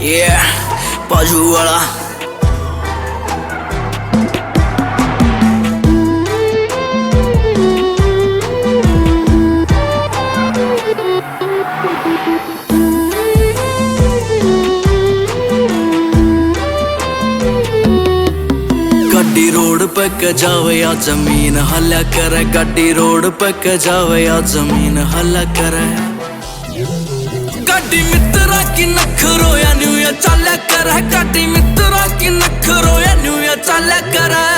Yeah, बाजू वाला गड्डी रोड पे के जावे या जमीन हल्ला करे। गड्डी रोड पे के जावे या जमीन हल्ला करे। गड्डी मित्रा की नखरो या न्यू या चला करे। गड्डी मित्रा की नखरो या न्यू या चला करे।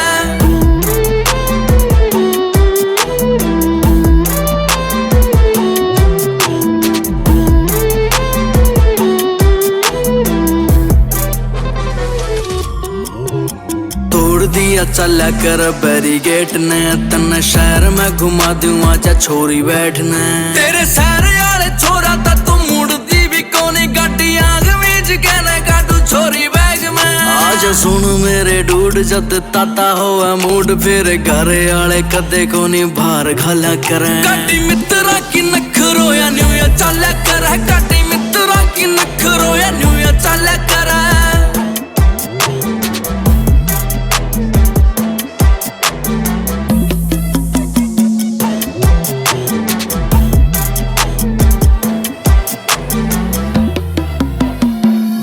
दिया चला कर बैरिगेट ने तन्ने शहर में घुमा दूं आजा छोरी बैठने। तेरे शहर यारे छोरा ता तू मुड़दी भी कोनी। गाड़ी आग मीज के न गाड़ू छोरी बैग में। आज सुन मेरे डूड जद ताता होवे मूड फिर घर आले कदे कोनी बाहर घाला करे। गाड़ी मित्रा की नखरो या न्यू या चला करे। गाड़ी मित्रा की नखरो या न्यू या चला करे।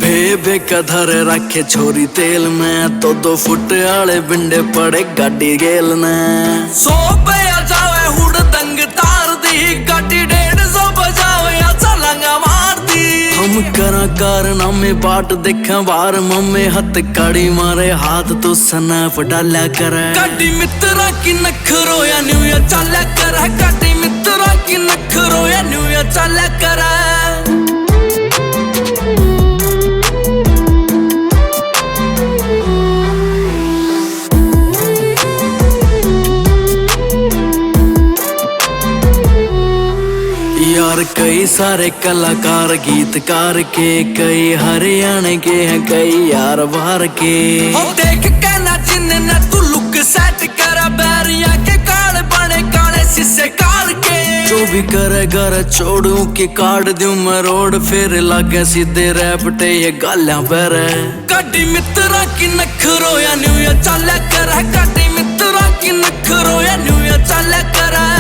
बेबे कधर रखे छोरी तेल में तो 2 फुट आले बिंडे पड़े गाड़ी गेल ने। 100 पे आ जावे हुड दंग तार दी। गाड़ी 150 बजावे या चलंगा मार दी। हम करा कारनामे बाट देखा बार मम्मे हथ कड़ी मारे हाथ तो स्नैप डाला करे। गाड़ी मित्रा की नखरो या न्यू या चला करे। गाड़ी मित्रा की नखरो या न्यू या चला करे। यार कई सारे कलाकार गीतकार के कई हरियाणा के हैं कई यार बाहर के। देख के ना जिन्ने ना तू लुक सेट करा। बैरिया के काले बने काले शीशे कार के। जो भी करे घर छोड़ू की काट दूं मैं रोड फिर लागे सीधे रैपटे ये गालियां पर। गाड़ी मित्रा की नखरो या न्यू या चला करे। गाड़ी मित्रा की नखरो या न्यू या चला करे।